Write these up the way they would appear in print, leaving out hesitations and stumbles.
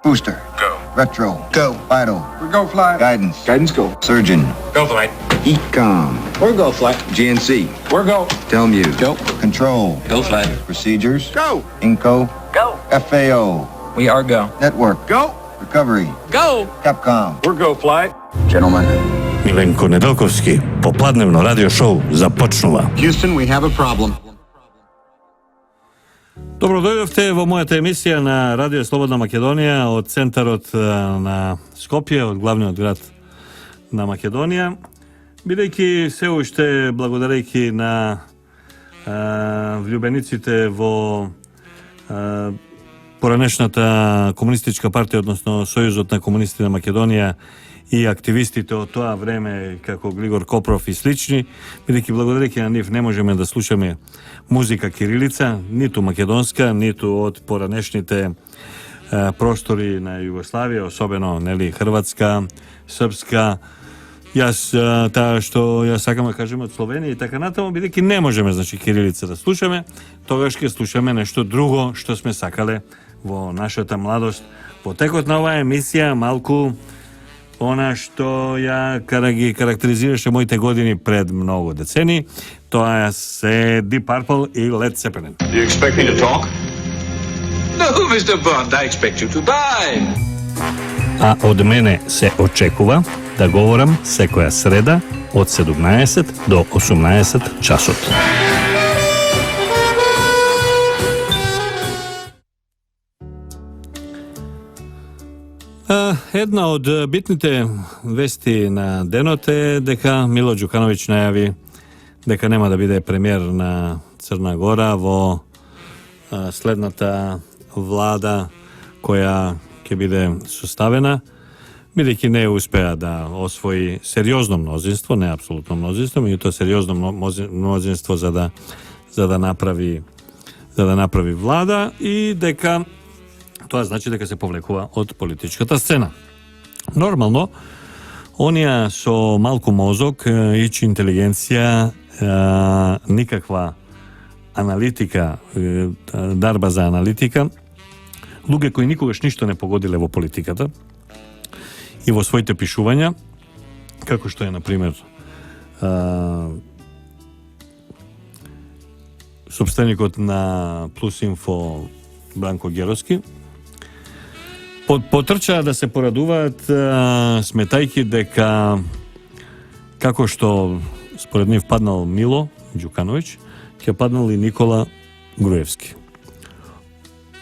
Booster. Go. Retro. Go. Vital. We're go flight. Guidance. Guidance go. Surgeon. Go flight. Ecom. We're go flight. GNC. We're go. Telmuse. Go. Control. Go flight. Procedures. Go. Inco. Go. FAO. We are go. Network. Go. Recovery. Go. Capcom. We're go flight. Gentlemen. Milenko Nedeljkovski, popladnevno radio show započnува. Houston, we have a problem. Dobro doјдовте во мојата емисија на Радио Слободна Македонија од центарот на Скопје, од главниот град на Македонија. Бидејќи се уште благодарејќи на влюбениците во поранешната комунистичка партија, односно Сојузот на комунисти на Македонија и активистите од тоа време како Глигор Копров и слични, бидејќи благодарејќи на нив не можеме да слушаме музика кирилица, ниту македонска, ниту од поранешните простори на Југославија, особено нели хрватска, српска, таа што ја сакам да кажем од Словенија и така натаму, бидејќи не можеме значи кирилица да слушаме, тогаш ќе слушаме нешто друго што сме сакале во нашата младост. Во текот на оваа емисија малку она што ја ги карактеризираше моите години пред многу децени, тоа се Deep Purple и Led Zeppelin. Do you expect me to talk? No, Mr. Bond, I expect you to die. А од мене се очекува да говорам секоја среда од 17 до 18 часот. Една од битните вести на денот е дека Мило Ѓукановиќ најави дека нема да биде премиер на Црна Гора во следната влада која ќе биде составена, бидејќи не успеа да освои сериозно мнозинство, не апсолутно мнозинство, меѓутоа сериозно мнозинство за да направи влада и дека тоа значи дека се повлекува од политичката сцена. Нормално, оние со малку мозок и интелигенција, никаква аналитика, дарба за аналитика, луѓе кои никогаш ништо не погодиле во политиката и во своите пишувања, како што е, например, собственикот на Плюс Инфо Бранко Геровски, потрчаа да се порадуваат сметајќи дека како што според нив паднал Мило Ѓукановиќ, ќе паднал и Никола Груевски.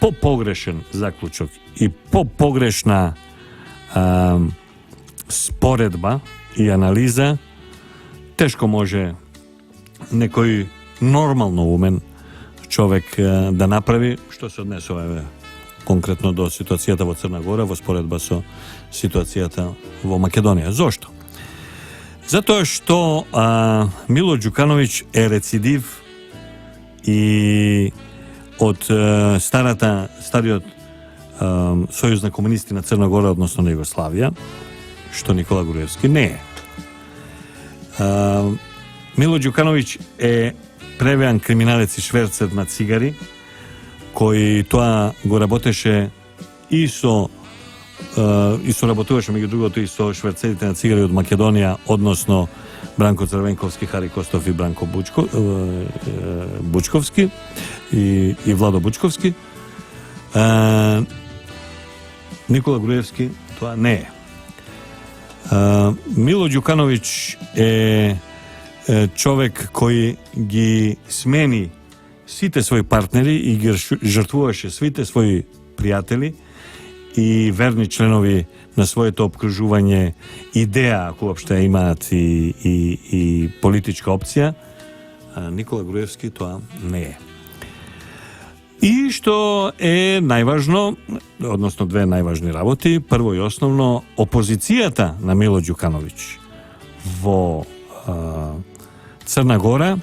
По-погрешен заклучок и по-погрешна споредба и анализа тешко може некој нормално умен човек да направи, што се однесува конкретно до ситуацијата во Црна Гора во споредба со ситуацијата во Македонија. Зошто? Затоа што Мило Ѓукановиќ е рецидив и од стариот Сојуз на комунисти на Црна Гора, односно на Југославија, што Никола Груевски не е. Мило Ѓукановиќ е превеан криминалец и шверцер на цигари, кој тоа го работеше и соработуваше меѓу другото и со шверцерите на цигари од Македонија, односно Бранко Црвенковски, Хари Костов и Бранко Бучковски и Владо Бучковски. Никола Груевски тоа не е. Мило Ѓукановиќ е човек кој ги смени сите своји партнери и ги жртвуваше сите своји пријатели и верни членови на своето обкружување, идеја, ако уопште имаат и политичка опција. Никола Груевски тоа не е. И што е најважно, односно две најважни работи, прво и основно, опозицијата на Мило Ѓукановиќ во Црна Гора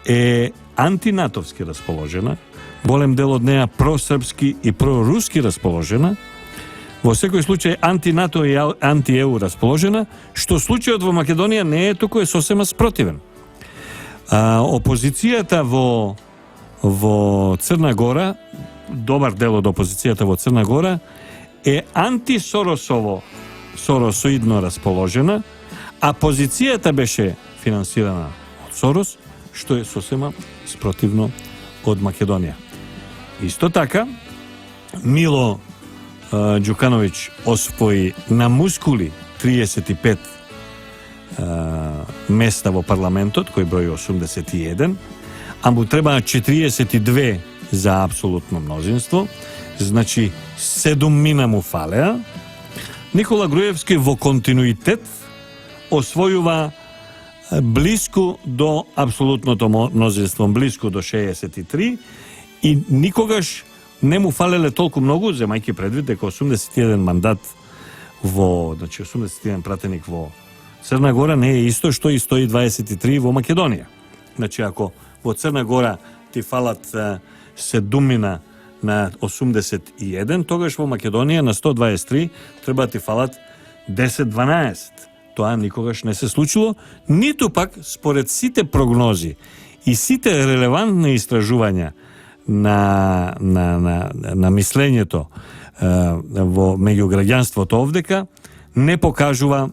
е антинатовски расположена, голем дел од неа просрпски и проруски расположена, во секој случај антинато и анти-ЕУ расположена, што случајот во Македонија не е туку, е сосема спротивен. Опозицијата во Црна Гора, добар дел од опозицијата во Црна Гора е антисоросоидно расположена, а позицијата беше финансирана од Сорос, што е сосема спротивно од Македонија. Исто така, Мило Ѓукановиќ освои на мускули 35 места во парламентот, кој брои 81, а му требаа 42 за апсолутно мнозинство, значи 7 му фалеа. Никола Груевски во континуитет освојува блиску до апсолутното мнозинство, блиску до 63, и никогаш не му фалеле толку многу, земајќи предвид дека 81 мандат значи 81 пратеник во Црна Гора не е исто што и 123 во Македонија. Значи, ако во Црна Гора ти фалат 7 на 81, тогаш во Македонија на 123 треба ти фалат 10-12. Тоа никогаш не се случило, ниту пак според сите прогнози и сите релевантни истражувања на мислењето во меѓу граѓанството овдека не покажува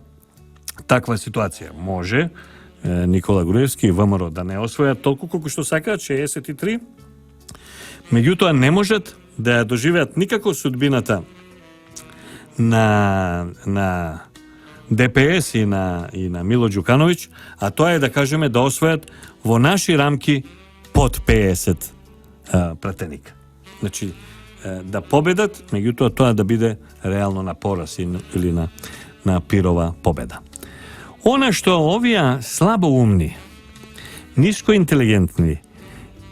таква ситуација. Може Никола Груевски и ВМРО да не освојат толку колку што сакаат, 63, меѓутоа не можат да ја доживеат никако судбината на ДПС и на Мило Ѓукановиќ, а тоа е да кажеме да освојат во наши рамки под 50 пратеника. Значи, да победат, меѓутоа тоа да биде реално на пораз или на пирова победа. Она што овие слабоумни, нискоинтелигентни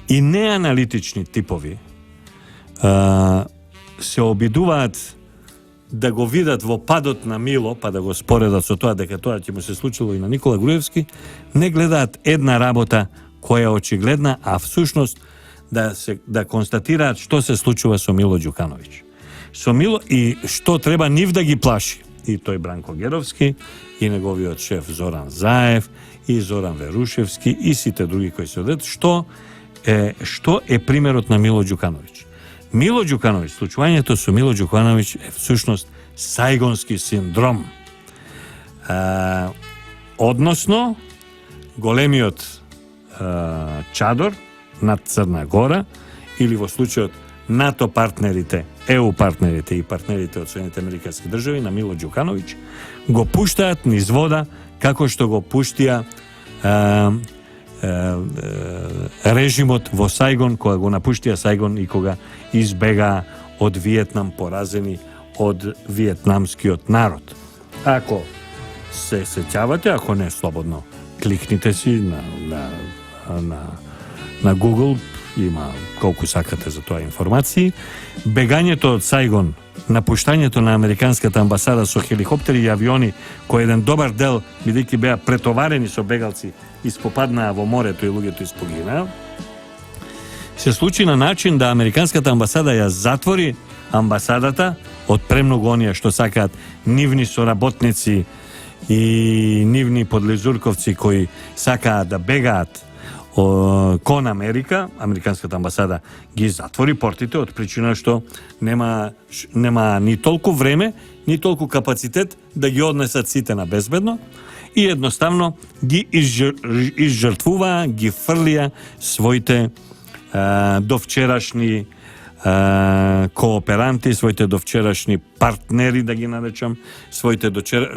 и неаналитични типови се обидуваат да го видат во падот на Мило, па да го споредат со тоа дека тоа ќе му се случило и на Никола Груевски, не гледаат една работа која е очигледна, а всушност да констатираат што се случува со Мило Ѓукановиќ. Со Мило и што треба нив да ги плаши. И тој Бранко Геровски, и неговиот шеф Зоран Заев, и Зоран Верушевски, и сите други кои се одат, што е примерот на Мило Ѓукановиќ. Мило Ѓукановиќ, случувањето со Мило Ѓукановиќ е всушност Сајгонски синдром. Односно, големиот чадор над Црна Гора, или во случајот НАТО партнерите, ЕУ партнерите и партнерите од Соединените Американски држави на Мило Ѓукановиќ го пуштаат низ вода како што го пуштија режимот во Сајгон, кога го напуштија Сајгон и кога избега од Виетнам поразени од виетнамскиот народ. Ако се сеќавате, ако не, слободно кликните си на Google, има колку сакате за тоа информации. Бегањето од Сајгон, напуштањето на американската амбасада со хеликоптери и авиони, кој еден добар дел, бидејќи беа претоварени со бегалци, испопаднаа во морето и луѓето испогинаа, се случи на начин да американската амбасада ја затвори амбасадата од премногу оние што сакаат нивни соработници и нивни подлизурковци кои сакаат да бегаат кон Америка. Американската амбасада ги затвори портите од причина што нема ни толку време, ни толку капацитет да ги однесат сите на безбедно и едноставно ги изжртвуваа, ги фрлија своите довчерашни кооперанти, своите довчерашни партнери, да ги наречам, своите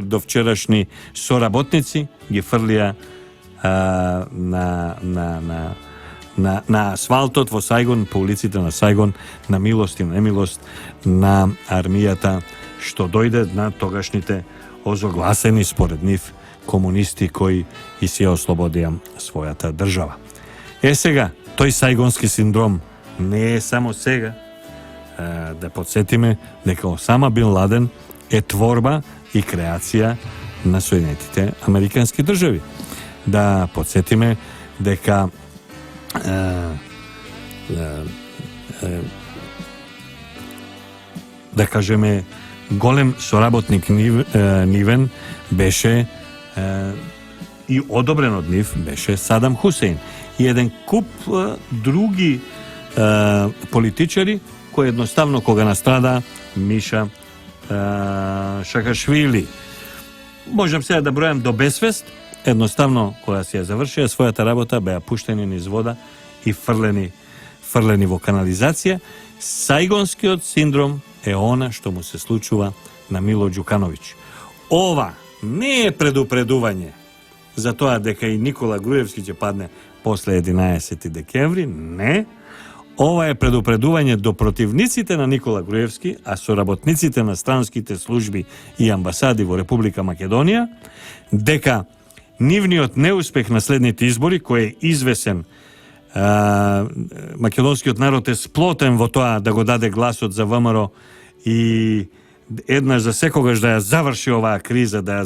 довчерашни соработници, ги фрлија на асфалтот во Сајгон, по улиците на Сајгон, на милост и немилост на армијата што дојде на тогашните озогласени според нив комунисти кои и се ослободија својата држава. Сега, тој Сајгонски синдром не е само сега. Да подсетиме дека Осама Бин Ладен е творба и креација на Соединетите Американски држави. Да подсетиме дека да кажеме голем соработник нивен беше и одобрен од нив беше Садам Хусеин и еден куп други политичари кои едноставно кога настрада Миша Шакашвили. Можам сега да бројам до безвест, едноставно кога си ја завршија својата работа, беа пуштени низ вода и фрлени во канализација. Сајгонскиот синдром е она што му се случува на Мило Ѓукановиќ. Ова не е предупредување за тоа дека и Никола Груевски ќе падне после 11 декември, не. Ова е предупредување до противниците на Никола Груевски, а соработниците на странските служби и амбасади во Република Македонија, дека нивниот неуспех на следните избори, кој е извесен, македонскиот народ е сплотен во тоа да го даде гласот за ВМРО и еднаш за секогаш да ја заврши оваа криза, да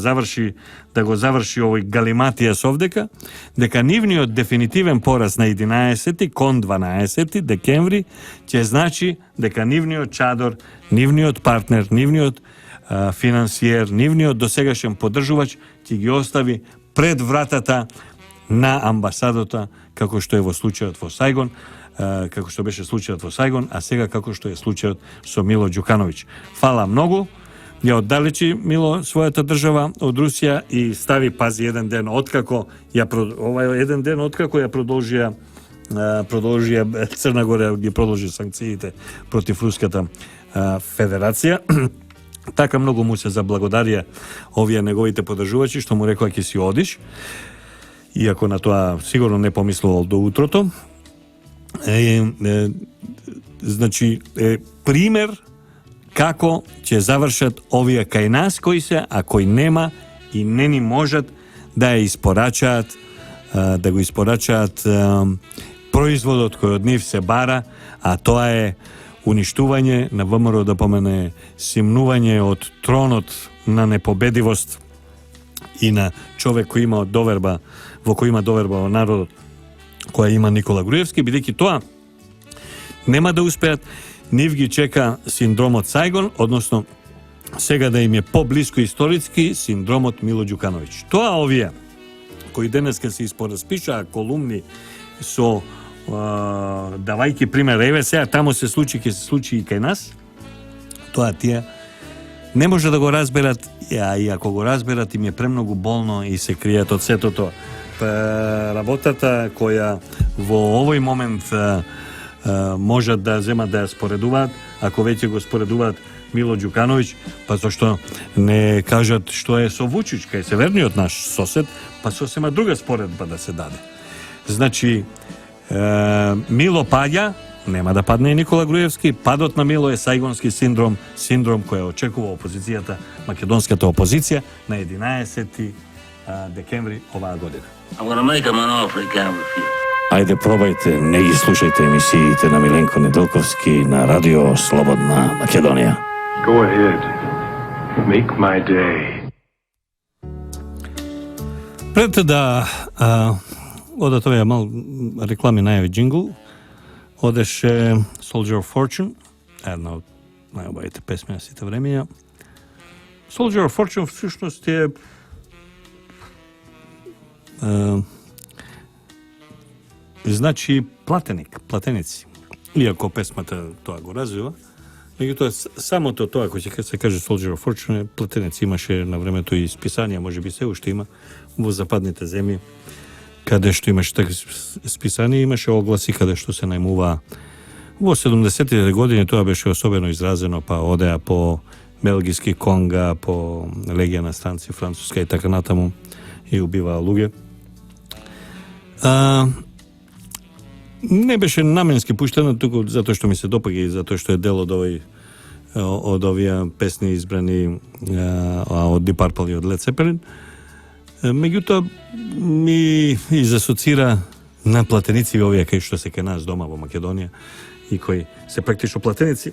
го заврши овој галиматија совдека, дека нивниот дефинитивен пораз на 11 кон 12 декември ќе значи дека нивниот чадор, нивниот партнер, нивниот финансиер, нивниот досегашен поддржувач ќе ги остави пред вратата на амбасадата, како што е во случајот во Сајгон, како што беше случајот во Сајгон, а сега како што е случајот со Мило Ѓукановиќ. Фала многу, ја оддалечи Мило својата држава од Русија и стави, пази, еден ден откако ја продолжија Црна Гора ги продолжи санкциите против Руската Федерација. Така многу му се заблагодарија овие неговите поддржувачи што му рекоа ќе си одиш, иако на тоа сигурно не помислувал до утрото. Значи, пример како ќе завршат овие кај нас кои се, а кои нема и не ни можат да ја испорачаат, да го испорачаат производот кој од нив се бара, а тоа е уништување на ВМРО, да помене симнување од тронот на непобедивост и на човек кој има доверба, во кој има доверба во народот, која има Никола Груевски, бидејќи тоа нема да успеат. Нив ги чека синдромот Сајгон, односно сега да им е поблиско историски синдромот Мило Ѓукановиќ. Тоа овие кои денеска се испораспишаа колумни со давајќи пример, еве сега таму се случи, ќе се случи и кај нас, тоа тие не може да го разберат, и ако го разберат им е премногу болно и се кријат од сето тоа. Работата која во овој момент можат да земат да ја споредуваат, ако веќе го споредуваат Мило Ѓукановиќ, па зашто не кажат што е со Вучиќ, кај северниот наш сосед, па сосема друга споредба да се даде. Значи, Мило паѓа, нема да падне и Никола Груевски, падот на Мило е Сајгонски синдром, синдром кој очекува опозицијата, македонската опозиција, на 11 декември оваа година. Ајде, пробајте, не ги слушајте емисиите на Миленко Неделковски на Радио Слободна Македонија. Go ahead. Make my day. Пред да одат овие мал реклами најави джингл, одеше Soldier of Fortune, една од најубавите песми на сите времења. Soldier of Fortune всушност е значи платеници. Иако песмата тоа го развива, меѓутоа самото тоа кој се каже Soldier of Fortune, платеници имаше на времето и списанија, можеби се уште има во западните земји, каде што имаше така списанија, имаше огласи каде што се најмува. Во 70-тите години тоа беше особено изразено, па одеа по белгиски конга, по легија на станци француска и така натаму и убиваа луѓе. Не беше наменски пуштена, туку затоа што ми се допаѓа и затоа што е дел од овие песни избрани од Deep Purple и од Led Zeppelin. Меѓутоа ми изасоцира на платеници овие кај што се кај нас дома во Македонија и кои се практично платеници,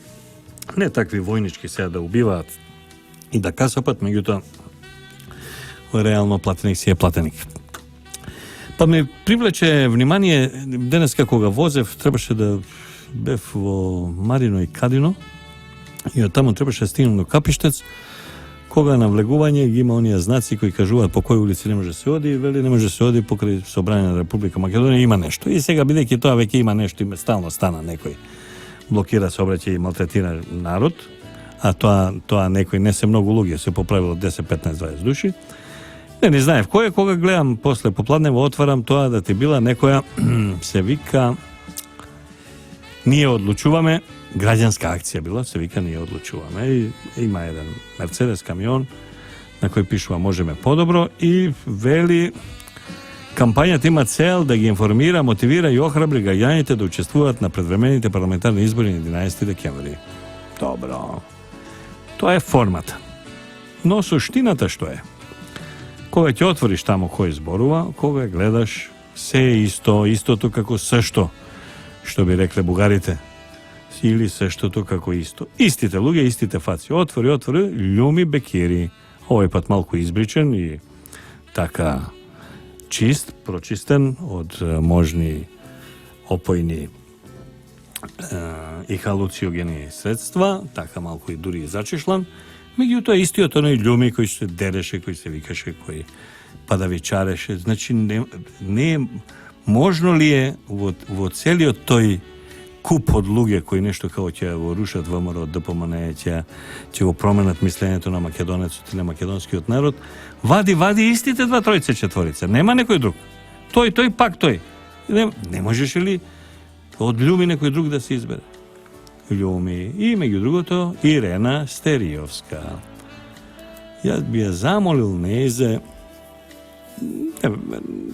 не такви војнички сега да убиваат и да касапат, меѓутоа реално платеник си е платеник. Па ме привлече внимание, денеска кога возев, требаше да бев во Марино и Кадино и од таму требаше да стигнем до Капиштец, кога на влегување ги има оние знаци кои кажуваат по кој улици не може да се оди, вели не може да се оди покрај собрање на Република Македонија, има нешто. И сега бидејќи тоа веќе има нешто, има стално стана некој блокира сообраќај и малтретира народ, a тоа некој не се многу луѓе, се поправило 10, 15, 20 души. Не знаев кој е, кога гледам после попладнево, отварам тоа да ти била некоја се вика ние одлучуваме, граѓанска акција била, се вика ние одлучуваме, и има еден Мерцедес камион на кој пишува можеме подобро и вели кампањата има цел да ги информира, мотивира и охрабри граѓаните да учествуваат на предвремените парламентарни избори на 11 декември. Добро. Тоа е формата. Но суштината што е? Кога ќе отвориш тамо кој зборува, кога гледаш се е истото како сашто, што би рекле бугарите, или саштото како исто. Истите луѓе, истите фаци. Отвори, љуми бекири. Овој пат малку избричен и така чист, прочистен од можни опојни и халуциогени средства, така малку и дури и зачешлан. Меѓутоа истиот оној љуми кој се дереше, кој се викаше, кој падавичареше. Значи не е можно ли е во целиот тој куп од луѓе кои нешто како ќе го рушат ВМРО, ДПМН, ќе го променат мислењето на македонецот или на македонскиот народ, вади истите два, тројце, четворица. Нема некој друг. Тој, пак тој. Не можеш ли од љуми некој друг да се избере? Љуми. И меѓу другото, Ирена Стериовска. Јас би ја замолил нејзе,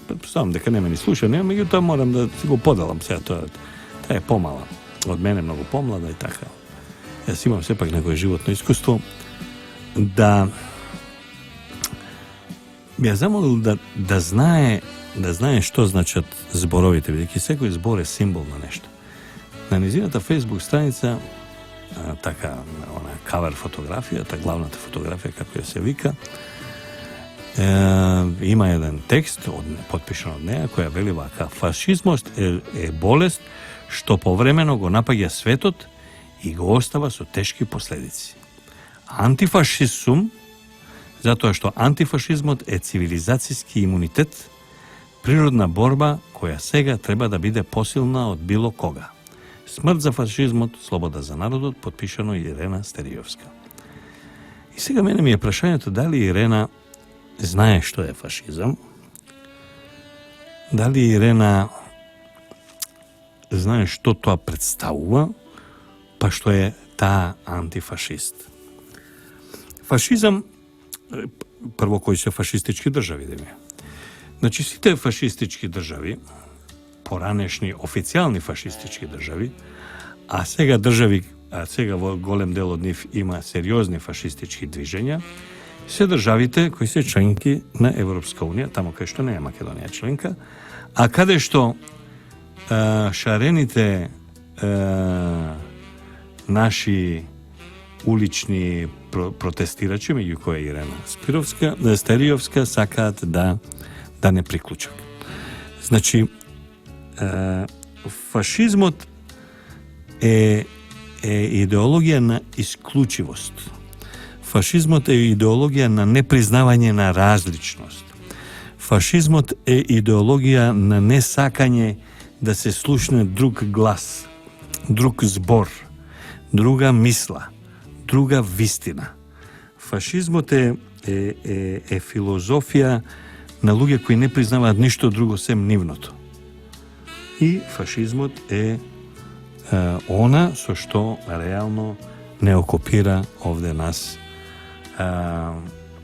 предпоставам дека не ме ни слуша, меѓутоа морам да си го поделам сега тоа. Таа е помала. Од мене многу помлада и така. Јас имам сепак некој животно искуство да би ја замолил да знае што значат зборовите, бидејќи секој збор е символ на нешто. На низината Facebook страница, така, она кавер фотографијата, главната фотографија, како ја се вика, има еден текст, подпишан од неја, која вели вака: фашизмот е болест што повремено го напаѓа светот и го остава со тешки последици. Антифашизм, затоа што антифашизмот е цивилизацијски имунитет, природна борба која сега треба да биде посилна од било кога. Смрт за фашизмот, слобода за народот, подпишано Ирена Стериовска. И сега мене ми е прашањето дали Ирена знае што е фашизам, дали Ирена знае што тоа представува, па што е таа антифашист. Фашизам, прво кои се фашистички држави, да ми. Значи, сите фашистички држави, поранешни официјални фашистички држави, а сега во голем дел од нив има сериозни фашистички движења, се државите кои се членки на Европска унија, тамо кај што не е Македонија членка, а каде што шарените наши улични протестирачи, меѓу кои Ирена Стериовска, сакаат да не приклучат. Значи, фашизмот е идеологија на исклучивост. Фашизмот е идеологија на непризнавање на различност. Фашизмот е идеологија на несакање да се слушне друг глас, друг збор, друга мисла, друга вистина. Фашизмот е филозофија на луѓе кои не признаваат ништо друго сем нивното. И фашизмот е она со што реално не окупира овде нас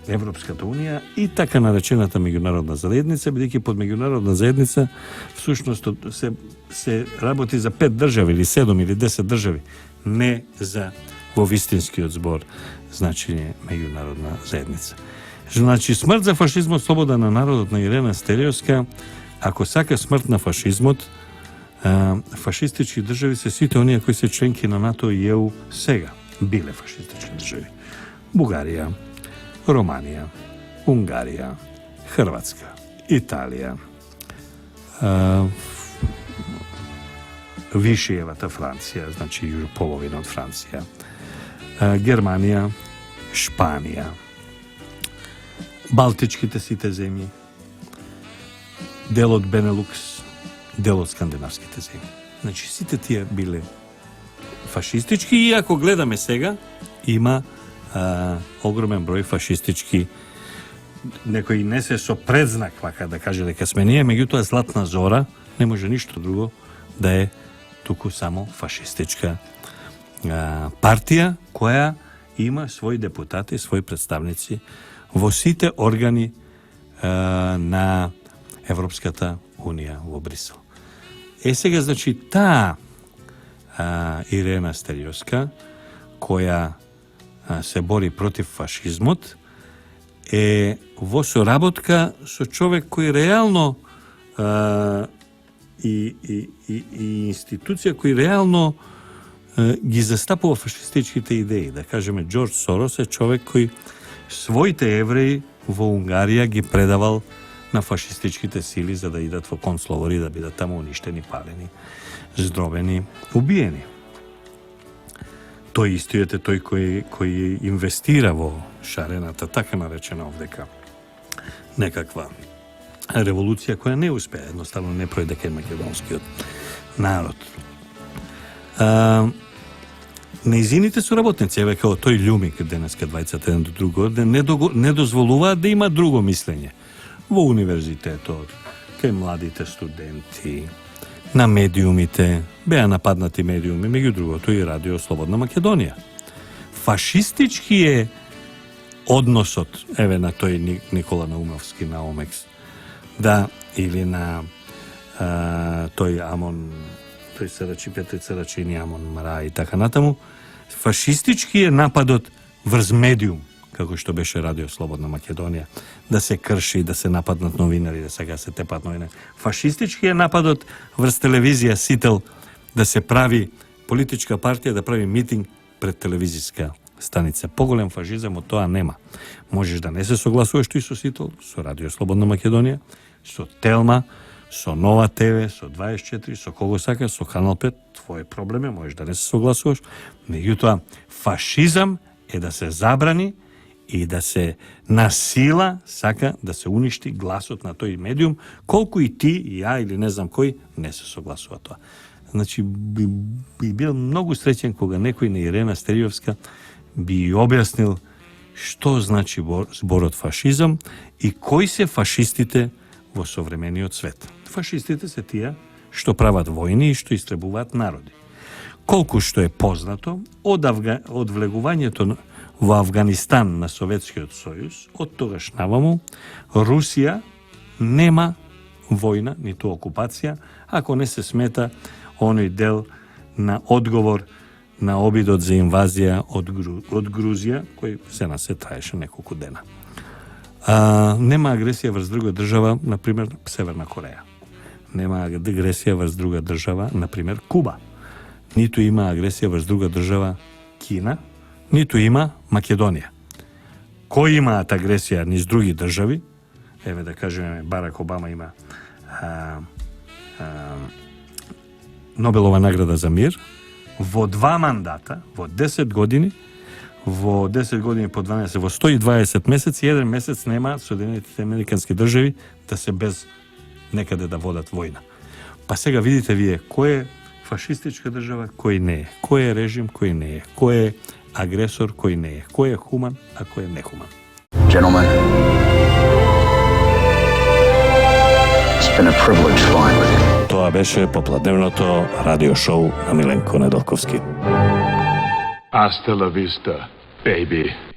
Европската унија и така наречената меѓународна заедница, бидејќи под меѓународна заедница всушност се работи за 5 држави или 7 или 10 држави, не за во вистинскиот збор значење меѓународна заедница. Значи, смрт за фашизмот, слобода на народот на Ирена Стериовска. Ако сака смрт на фашизмот, фашистички држави се сите оние кои се членки на НАТО и ЕУ сега биле фашистички држави. Бугарија, Романија, Унгарија, Хрватска, Италија, Вишиевата Франција, значи половина од Франција, Германија, Шпанија, Балтичките сите земји, дел од Бенелукс, дел од скандинавските земји. Значи, сите тие биле fašistički, i ako gledаме сега, има огромен број фашистички, некои не се со предзнак, вака да каже дека сме ние, меѓутоа Златна Зора не може ништо друго да е туку само фашистичка партија која има своји депутати, своји представници во сите органи на Европската Унија во Брисел. Сега, значи, таа Ирена Стериовска, која се бори против фашизмот, е во соработка со човек кој реално и институција кој реално ги застапува фашистичките идеи. Да кажеме, Джордж Сорос е човек кој своите евреи во Унгарија ги предавал на фашистичките сили за да идат во концлагери, да бидат таму уништени, палени, здробени, убиени. Тој истиот е тој кој инвестира во шарената, така наречена овдека, некаква револуција која не успеа, едноставно не пројде кај македонскиот народ. Неизините соработници, еве као тој Љумик денеска двајцата еден до друго, не дозволуваат да има друго мислење во универзитетот, кај младите студенти, на медиумите, беа нападнати медиуми, меѓу другото и Радио Слободна Македонија. Фашистички е односот, еве на тој Никола Наумовски на Омекс, да, или на тој Амон, тој Сарачи, Петрица Рачини, Амон Мара и така натаму. Фашистички е нападот врз медиум, како што беше Радио Слободна Македонија, да се крши, да се нападнат новинари, да сега се тепат новинари. Фашистички е нападот врз телевизија Сител, да се прави политичка партија, да прави митинг пред телевизиска станица. Поголем фашизам од тоа нема. Можеш да не се согласуваш тој со Сител, со Радио Слободна Македонија, со Телма, со Нова ТВ, со 24, со кого сакаш, со Канал 5, твој проблем е, можеш да не се согласуваш. Меѓутоа, фашизам е да се забрани и да се насила сака да се уништи гласот на тој медиум, колку и ти, и ја, или не знам кој, не се согласува тоа. Значи, би бил многу среќен кога некој на Ирена Стериовска би објаснил што значи зборот фашизам и кои се фашистите во современиот свет. Фашистите се тие што прават војни и што истребуваат народи. Колку што е познато, од влегувањето во Авганистан на Советскиот сојуз, од тогаш наваму, Русија нема војна, ниту окупација, ако не се смета оној дел на одговор на обидот за инвазија од Грузија, кој се траеше неколку дена. Нема агресија врз друга држава, например, Северна Кореја. Нема агресија врз друга држава, например, Куба. Ниту има агресија врз друга држава, Кина, ниту има Македонија. Кои имаат агресија низ други држави, еве да кажеме, Барак Обама има Нобелова награда за мир, во 2 мандата, во 10 години, во 10 години по 12, во 120 месеци, 1 месец нема Соединетите Американски држави да се без некаде да водат војна. Па сега видите вие кој е фашистичка држава, кој не е, кој е режим, кој не е, кој е агресор, кој не е, кој е хуман, а кој е нехуман. Gentlemen, it's been a privilege flying with you. Тоа беше попладневното радио шоу на Миленко Недолковски. Hasta la vista, baby.